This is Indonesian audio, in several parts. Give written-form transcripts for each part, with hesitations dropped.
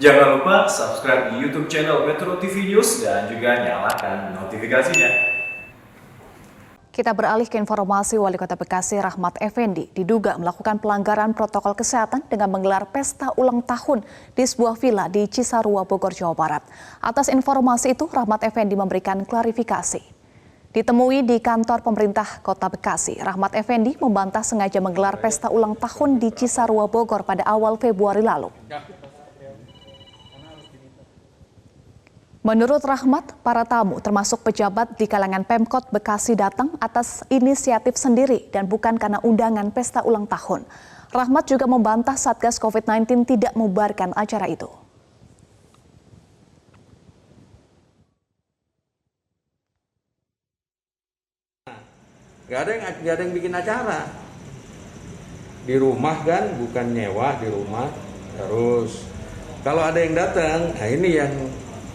Jangan lupa subscribe di YouTube channel Metro TV News dan juga nyalakan notifikasinya. Kita beralih ke informasi Wali Kota Bekasi Rahmat Effendi diduga melakukan pelanggaran protokol kesehatan dengan menggelar pesta ulang tahun di sebuah villa di Cisarua, Bogor, Jawa Barat. Atas informasi itu, Rahmat Effendi memberikan klarifikasi. Ditemui di kantor pemerintah Kota Bekasi, Rahmat Effendi membantah sengaja menggelar pesta ulang tahun di Cisarua, Bogor pada awal Februari lalu. Menurut Rahmat, para tamu termasuk pejabat di kalangan Pemkot Bekasi datang atas inisiatif sendiri dan bukan karena undangan pesta ulang tahun. Rahmat juga membantah Satgas COVID-19 tidak membubarkan acara itu. Gak ada yang bikin acara. Di rumah kan, bukan nyewa di rumah. Terus kalau ada yang datang, nah ini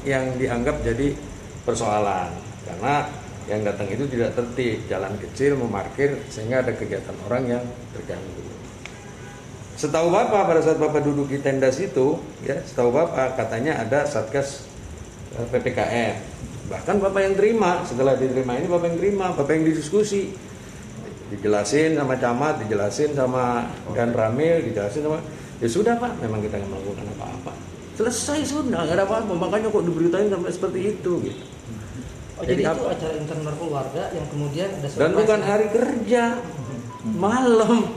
yang dianggap jadi persoalan karena yang datang itu tidak tertib, jalan kecil memarkir sehingga ada kegiatan orang yang terganggu. Setahu Bapak pada saat Bapak duduk di tenda situ, ya setahu Bapak katanya ada Satgas PPKM. Bahkan Bapak yang terima, setelah diterima ini Bapak yang terima, Bapak yang didiskusi, dijelasin sama camat, dijelasin sama Dan Ramil, dijelasin sama ya sudah Pak, memang kita nggak melakukan apa-apa. Selesai sudah, nggak ada apa-apa. Makanya kok diberitain sampai seperti itu gitu. Oh, jadi itu acara internal keluarga yang kemudian ada surprise. Dan bukan hari kerja, malam.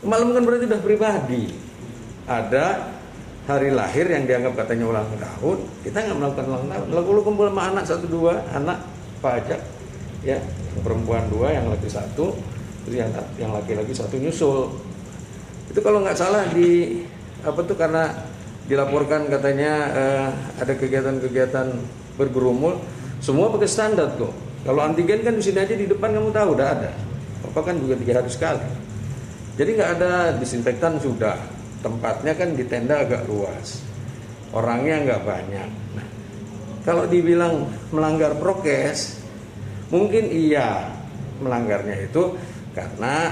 Malam kan berarti udah pribadi. Ada hari lahir yang dianggap katanya ulang tahun, kita nggak melakukan ulang tahun. Lalu kumpul sama anak 1-2, anak pajak, ya, yang perempuan 2, yang laki 1, terus yang laki-laki 1 nyusul. Itu kalau nggak salah karena dilaporkan katanya ada kegiatan-kegiatan bergerumul, semua pakai standar kok. Kalau antigen kan di sini aja di depan kamu tahu udah ada. Apa kan juga 3 hari sekali. Jadi nggak ada disinfektan sudah. Tempatnya kan di tenda agak luas. Orangnya nggak banyak. Nah, kalau dibilang melanggar prokes, mungkin iya melanggarnya itu karena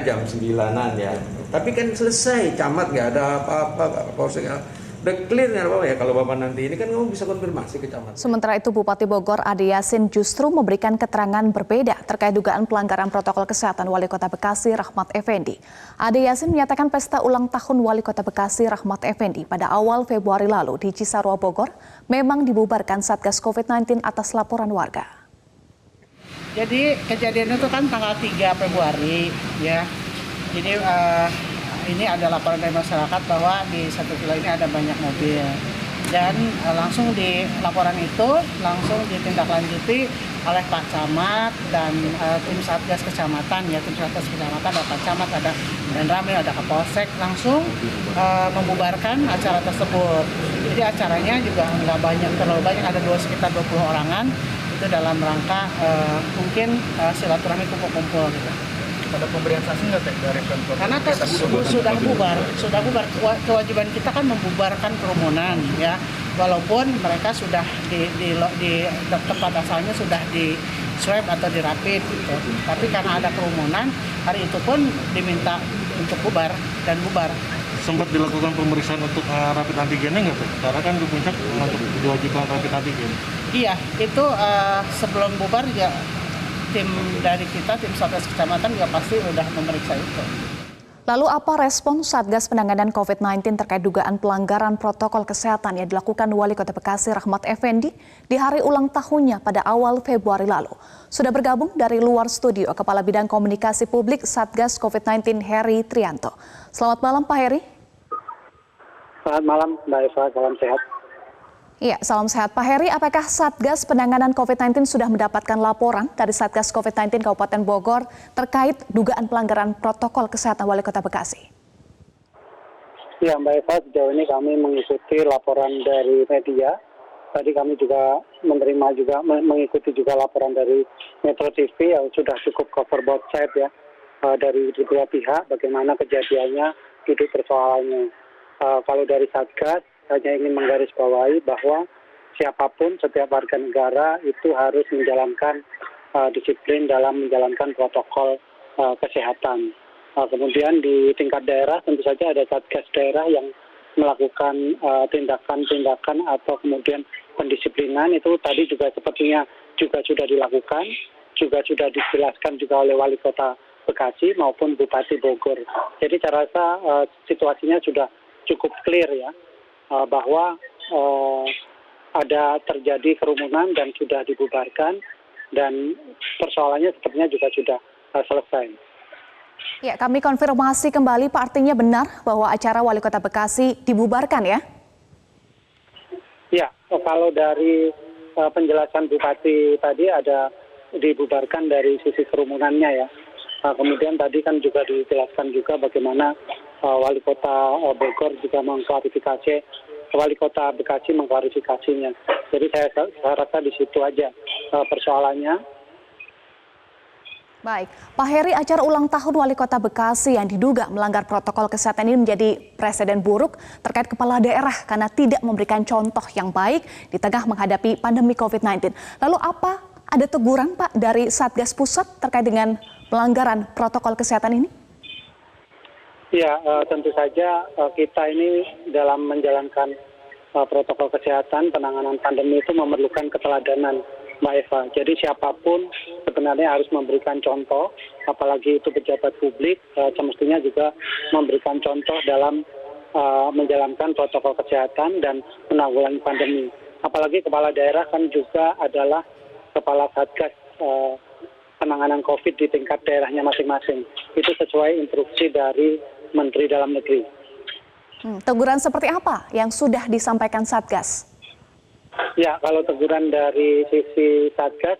jam 9-an ya. Tapi kan selesai, camat nggak ada apa-apa, polsek udah clear nggak apa-apa ya. Kalau Bapak nanti ini kan kamu bisa konfirmasi ke camat. Sementara itu Bupati Bogor Ade Yasin justru memberikan keterangan berbeda terkait dugaan pelanggaran protokol kesehatan Wali Kota Bekasi Rahmat Effendi. Ade Yasin menyatakan pesta ulang tahun Wali Kota Bekasi Rahmat Effendi pada awal Februari lalu di Cisarua, Bogor memang dibubarkan Satgas COVID-19 atas laporan warga. Jadi kejadian itu kan tanggal 3 Februari ya. Jadi ini ada laporan dari masyarakat bahwa di satu villa ini ada banyak mobil. Dan langsung di laporan itu langsung ditindaklanjuti oleh Pak Camat dan tim Satgas Kecamatan ya, tim Satgas Kecamatan ada Pak Camat, ada Dan Ramil, ada Kapolsek langsung membubarkan acara tersebut. Jadi acaranya juga nggak terlalu banyak, ada sekitar 20 orangan. Itu dalam rangka mungkin silaturahmi kumpul-kumpul gitu. Ada pemberian sanksi nggak dari Pemkot? Karena sudah bubar. Kewajiban kita kan membubarkan kerumunan ya. Walaupun mereka sudah di tempat asalnya sudah di swab atau di rapid gitu. Tapi karena ada kerumunan, hari itu pun diminta untuk bubar dan bubar. Sempat dilakukan pemeriksaan untuk rapid antigennya nggak, Pak? Karena kan di puncak untuk diwajibkan rapid antigen. Iya, itu sebelum bubar ya tim dari kita, tim Satgas Kecamatan juga pasti udah memeriksa itu. Lalu apa respon Satgas Penanganan COVID-19 terkait dugaan pelanggaran protokol kesehatan yang dilakukan Wali Kota Bekasi Rahmat Effendi di hari ulang tahunnya pada awal Februari lalu? Sudah bergabung dari luar studio Kepala Bidang Komunikasi Publik Satgas COVID-19 Heri Trianto. Selamat malam Pak Heri. Selamat malam Mbak Eva, salam sehat. Iya, salam sehat. Pak Heri, apakah Satgas Penanganan COVID-19 sudah mendapatkan laporan dari Satgas COVID-19 Kabupaten Bogor terkait dugaan pelanggaran protokol kesehatan Wali Kota Bekasi? Ya Mbak Eva, sejauh ini kami mengikuti laporan dari media. Tadi kami juga mengikuti juga laporan dari Metro TV yang sudah cukup cover both side ya, dari kedua pihak bagaimana kejadiannya, duduk persoalannya. Kalau dari Satgas, hanya ingin menggarisbawahi bahwa siapapun, setiap warga negara itu harus menjalankan disiplin dalam menjalankan protokol kesehatan. Kemudian di tingkat daerah tentu saja ada Satgas daerah yang melakukan tindakan-tindakan atau kemudian pendisiplinan itu tadi juga sepertinya juga sudah dilakukan, juga sudah dijelaskan juga oleh Wali Kota Bekasi maupun Bupati Bogor. Jadi saya rasa situasinya sudah cukup clear ya, bahwa ada terjadi kerumunan dan sudah dibubarkan dan persoalannya sepertinya juga sudah selesai. Ya, kami konfirmasi kembali Pak, artinya benar bahwa acara Wali Kota Bekasi dibubarkan ya? Ya, kalau dari penjelasan Bupati tadi ada dibubarkan dari sisi kerumunannya ya. Kemudian tadi kan juga dijelaskan juga bagaimana Wali Kota Bogor juga mengklarifikasi, Wali Kota Bekasi mengklarifikasinya. Jadi saya rasa di situ aja persoalannya. Baik, Pak Heri, acara ulang tahun Wali Kota Bekasi yang diduga melanggar protokol kesehatan ini menjadi presiden buruk terkait kepala daerah karena tidak memberikan contoh yang baik di tengah menghadapi pandemi COVID-19. Lalu apa ada teguran Pak dari Satgas Pusat terkait dengan pelanggaran protokol kesehatan ini? Ya, tentu saja kita ini dalam menjalankan protokol kesehatan penanganan pandemi itu memerlukan keteladanan, Mbak Eva. Jadi siapapun sebenarnya harus memberikan contoh, apalagi itu pejabat publik, semestinya juga memberikan contoh dalam menjalankan protokol kesehatan dan menanggulangi pandemi. Apalagi kepala daerah kan juga adalah kepala Satgas penanganan COVID di tingkat daerahnya masing-masing. Itu sesuai instruksi dari Menteri Dalam Negeri. Teguran seperti apa yang sudah disampaikan Satgas? Ya, kalau teguran dari sisi Satgas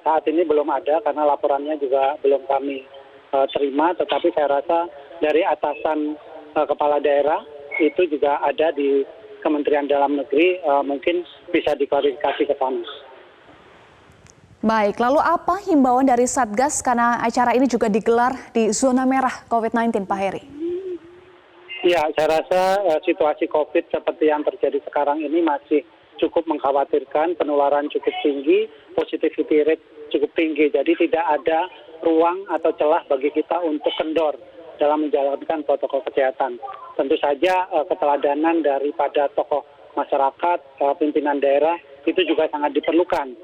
saat ini belum ada karena laporannya juga belum kami terima. Tetapi saya rasa dari atasan kepala daerah itu juga ada di Kementerian Dalam Negeri, mungkin bisa diklarifikasi ke sana. Baik, lalu apa himbauan dari Satgas karena acara ini juga digelar di zona merah COVID-19, Pak Heri? Ya, saya rasa situasi COVID seperti yang terjadi sekarang ini masih cukup mengkhawatirkan, penularan cukup tinggi, positivity rate cukup tinggi. Jadi tidak ada ruang atau celah bagi kita untuk kendor dalam menjalankan protokol kesehatan. Tentu saja keteladanan daripada tokoh masyarakat, pimpinan daerah itu juga sangat diperlukan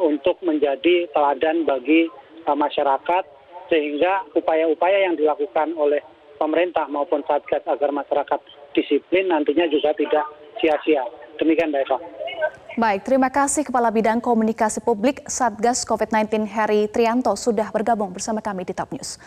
untuk menjadi teladan bagi masyarakat, sehingga upaya-upaya yang dilakukan oleh pemerintah maupun Satgas agar masyarakat disiplin nantinya juga tidak sia-sia. Demikian Mbak Eva. Baik, terima kasih Kepala Bidang Komunikasi Publik Satgas COVID-19 Heri Trianto sudah bergabung bersama kami di Top News.